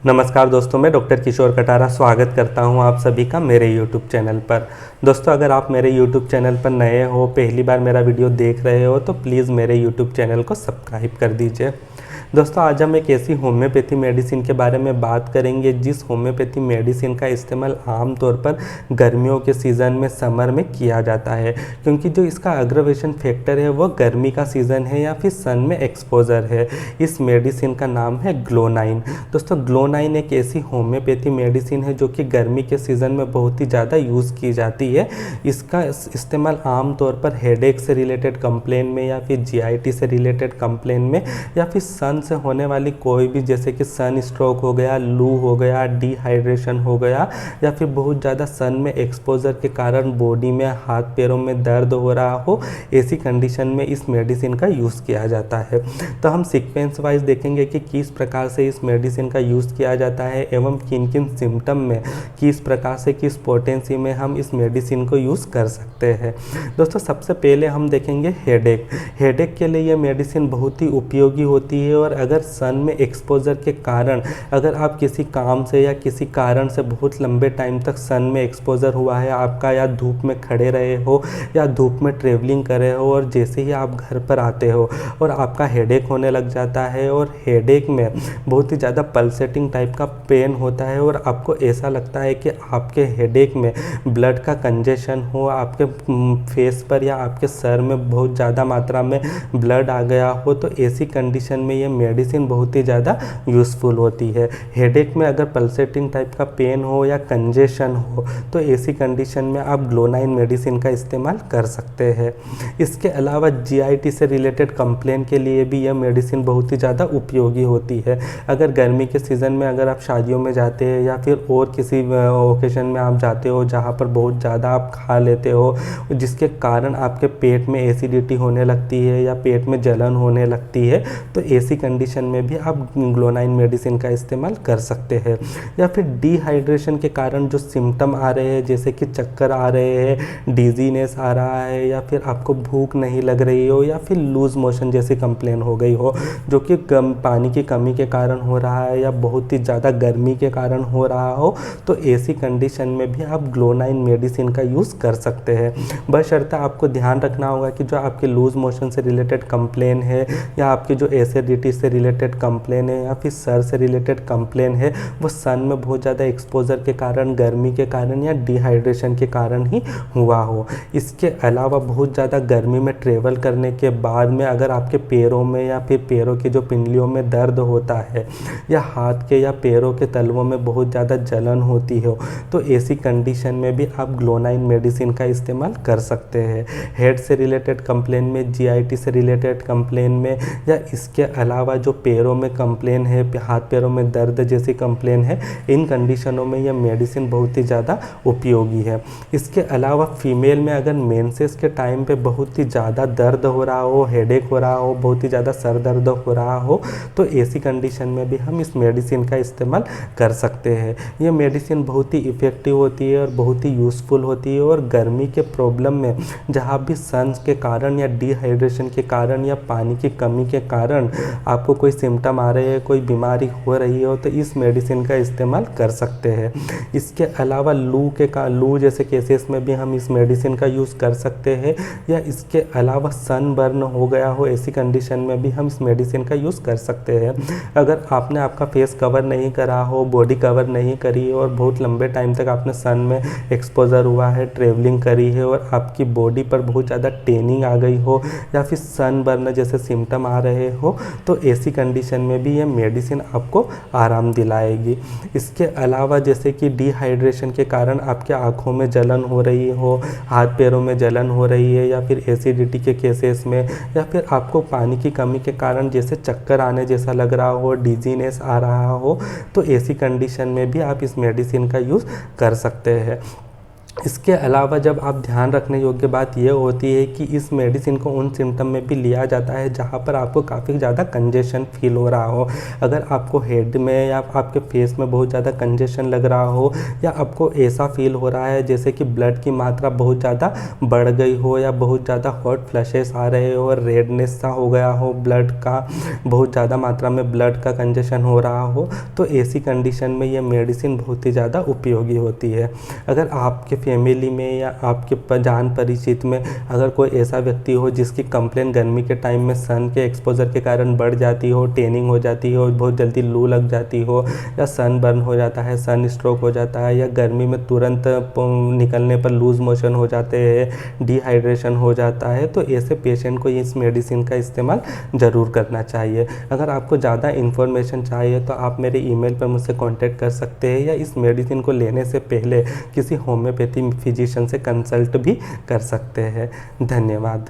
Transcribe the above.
नमस्कार दोस्तों, मैं डॉक्टर किशोर कटारा स्वागत करता हूं आप सभी का मेरे YouTube चैनल पर। दोस्तों, अगर आप मेरे YouTube चैनल पर नए हो, पहली बार मेरा वीडियो देख रहे हो तो प्लीज़ मेरे YouTube चैनल को सब्सक्राइब कर दीजिए। दोस्तों, आज हम एक ऐसी होम्योपैथी मेडिसिन के बारे में बात करेंगे जिस होम्योपैथी मेडिसिन का इस्तेमाल आमतौर पर गर्मियों के सीज़न में, समर में किया जाता है, क्योंकि जो इसका अग्रवेशन फैक्टर है वो गर्मी का सीज़न है या फिर सन में एक्सपोजर है। इस मेडिसिन का नाम है ग्लोनाइन। दोस्तों, ग्लोनाइन एक ऐसी होम्योपैथी मेडिसिन है जो कि गर्मी के सीज़न में बहुत ही ज़्यादा यूज़ की जाती है। इसका इस्तेमाल आमतौर पर हेडेक से रिलेटेड कंप्लेन में या फिर जीआईटी से रिलेटेड कंप्लेन में या फिर सन से होने वाली कोई भी, जैसे कि सन स्ट्रोक हो गया, लू हो गया, डिहाइड्रेशन हो गया, या फिर बहुत ज़्यादा सन में एक्सपोजर के कारण बॉडी में, हाथ पैरों में दर्द हो रहा हो, ऐसी कंडीशन में इस मेडिसिन का यूज़ किया जाता है। तो हम सीक्वेंस वाइज देखेंगे कि किस प्रकार से इस मेडिसिन का यूज़ किया जाता है एवं किन किन सिम्टम में, किस प्रकार से, किस पोटेंसी में हम इस मेडिसिन को यूज़ कर सकते हैं। दोस्तों, सबसे पहले हम देखेंगे हेडेक। हेडेक के लिए ये मेडिसिन बहुत ही उपयोगी होती है, और अगर सन में एक्सपोजर के कारण, अगर आप किसी काम से या किसी कारण से बहुत लंबे टाइम तक सन में एक्सपोजर हुआ है आपका, या धूप में खड़े रहे हो या धूप में ट्रेवलिंग कर रहे हो, और जैसे ही आप घर पर आते हो और आपका हेडेक होने लग जाता है, और हेडेक में बहुत ही ज़्यादा पल्सेटिंग टाइप का पेन होता है, और आपको ऐसा लगता है कि आपके हेडेक में ब्लड का कंजेशन हो, आपके फेस पर या आपके सर में बहुत ज़्यादा मात्रा में ब्लड आ गया हो, तो ऐसी कंडीशन में ये मेडिसिन बहुत ही ज़्यादा यूज़फुल होती है। हेडेक में अगर पल्सेटिंग टाइप का पेन हो या कंजेशन हो तो ऐसी कंडीशन में आप ग्लोनाइन मेडिसिन का इस्तेमाल कर सकते हैं। इसके अलावा जीआईटी से रिलेटेड कंप्लेन के लिए भी यह मेडिसिन बहुत ही ज़्यादा उपयोगी होती है। अगर गर्मी के सीज़न में अगर आप शादियों में जाते हैं या फिर और किसी ओकेजन में आप जाते हो जहाँ पर बहुत ज़्यादा आप खा लेते हो, जिसके कारण आपके पेट में एसिडिटी होने लगती है या पेट में जलन होने लगती है, तो ऐसी कंडीशन में भी आप ग्लोनाइन मेडिसिन का इस्तेमाल कर सकते हैं। या फिर डिहाइड्रेशन के कारण जो सिम्टम आ रहे हैं, जैसे कि चक्कर आ रहे हैं, डिजीनेस आ रहा है, या फिर आपको भूख नहीं लग रही हो, या फिर लूज मोशन जैसी कंप्लेन हो गई हो, जो कि पानी की कमी के कारण हो रहा है या बहुत ही ज़्यादा गर्मी के कारण हो रहा हो, तो ऐसी कंडीशन में भी आप ग्लोनाइन मेडिसिन का यूज़ कर सकते हैं। बशर्ते आपको ध्यान रखना होगा कि जो आपके लूज मोशन से रिलेटेड कंप्लेन है, या आपकी जो एसिडिटी से रिलेटेड कंप्लेन है, या फिर सर से रिलेटेड कंप्लेन है, वो सन में बहुत ज़्यादा एक्सपोजर के कारण, गर्मी के कारण या डिहाइड्रेशन के कारण ही हुआ हो। इसके अलावा बहुत ज़्यादा गर्मी में ट्रेवल करने के बाद में अगर आपके पैरों में या फिर पैरों की जो पिंडलियों में दर्द होता है, या हाथ के या पैरों के तलवों में बहुत ज़्यादा जलन होती हो, तो ऐसी कंडीशन में भी आप ग्लोनाइन मेडिसिन का इस्तेमाल कर सकते हैं। हेड से रिलेटेड कंप्लेन में, जीआईटी से रिलेटेड कंप्लेन में, या इसके अलावा जो पैरों में कंप्लेन है, हाथ पैरों में दर्द जैसी कंप्लेन है, इन कंडीशनों में यह मेडिसिन बहुत ही ज़्यादा उपयोगी है। इसके अलावा फीमेल में अगर मेंसेस के टाइम पे बहुत ही ज़्यादा दर्द हो रहा हो, हेडेक हो रहा हो, बहुत ही ज़्यादा सर दर्द हो रहा हो, तो ऐसी कंडीशन में भी हम इस मेडिसिन का इस्तेमाल कर सकते हैं। ये मेडिसिन बहुत ही इफ़ेक्टिव होती है और बहुत ही यूज़फुल होती है, और गर्मी के प्रॉब्लम में जहाँ भी सन के कारण या डिहाइड्रेशन के कारण या पानी की कमी के कारण आपको कोई सिम्टम आ रहे हैं, कोई बीमारी हो रही हो, तो इस मेडिसिन का इस्तेमाल कर सकते हैं। इसके अलावा लू जैसे केसेस में भी हम इस मेडिसिन का यूज़ कर सकते हैं, या इसके अलावा सन बर्न हो गया हो, ऐसी कंडीशन में भी हम इस मेडिसिन का यूज़ कर सकते हैं। अगर आपने आपका फेस कवर नहीं करा हो, बॉडी कवर नहीं करी और बहुत लंबे टाइम तक आपने सन में एक्सपोजर हुआ है, ट्रेवलिंग करी है, और आपकी बॉडी पर बहुत ज़्यादा टेनिंग आ गई हो, या फिर सन बर्न जैसे सिम्टम आ रहे हो, तो ऐसी कंडीशन में भी ये मेडिसिन आपको आराम दिलाएगी। इसके अलावा जैसे कि डिहाइड्रेशन के कारण आपके आँखों में जलन हो रही हो, हाथ पैरों में जलन हो रही है, या फिर एसिडिटी के केसेस में, या फिर आपको पानी की कमी के कारण जैसे चक्कर आने जैसा लग रहा हो, डिजीनेस आ रहा हो, तो ऐसी कंडीशन में भी आप इस मेडिसिन का यूज़ कर सकते हैं। इसके अलावा जब आप ध्यान रखने योग्य बात यह होती है कि इस मेडिसिन को उन सिम्टम में भी लिया जाता है जहाँ पर आपको काफ़ी ज़्यादा कंजेशन फील हो रहा हो। अगर आपको हेड में या आपके फेस में बहुत ज़्यादा कंजेशन लग रहा हो, या आपको ऐसा फील हो रहा है जैसे कि ब्लड की मात्रा बहुत ज़्यादा बढ़ गई हो, या बहुत ज़्यादा हॉट फ्लैशेस आ रहे हो, और रेडनेस सा हो गया हो, ब्लड का बहुत ज़्यादा मात्रा में ब्लड का कंजेशन हो रहा हो, तो ऐसी कंडीशन में ये मेडिसिन बहुत ही ज़्यादा उपयोगी होती है। अगर आपके फैमिली में या आपके जान परिचित में अगर कोई ऐसा व्यक्ति हो जिसकी कंप्लेन गर्मी के टाइम में सन के एक्सपोजर के कारण बढ़ जाती हो, टैनिंग हो जाती हो, बहुत जल्दी लू लग जाती हो, या सन बर्न हो जाता है, सन स्ट्रोक हो जाता है, या गर्मी में तुरंत निकलने पर लूज मोशन हो जाते हैं, डिहाइड्रेशन हो जाता है, तो ऐसे पेशेंट को इस मेडिसिन का इस्तेमाल ज़रूर करना चाहिए। अगर आपको ज़्यादा इन्फॉर्मेशन चाहिए तो आप मेरे ईमेल पर मुझसे कांटेक्ट कर सकते हैं, या इस मेडिसिन को लेने से पहले किसी होम्योपैथी फिजिशियन से कंसल्ट भी कर सकते हैं। धन्यवाद।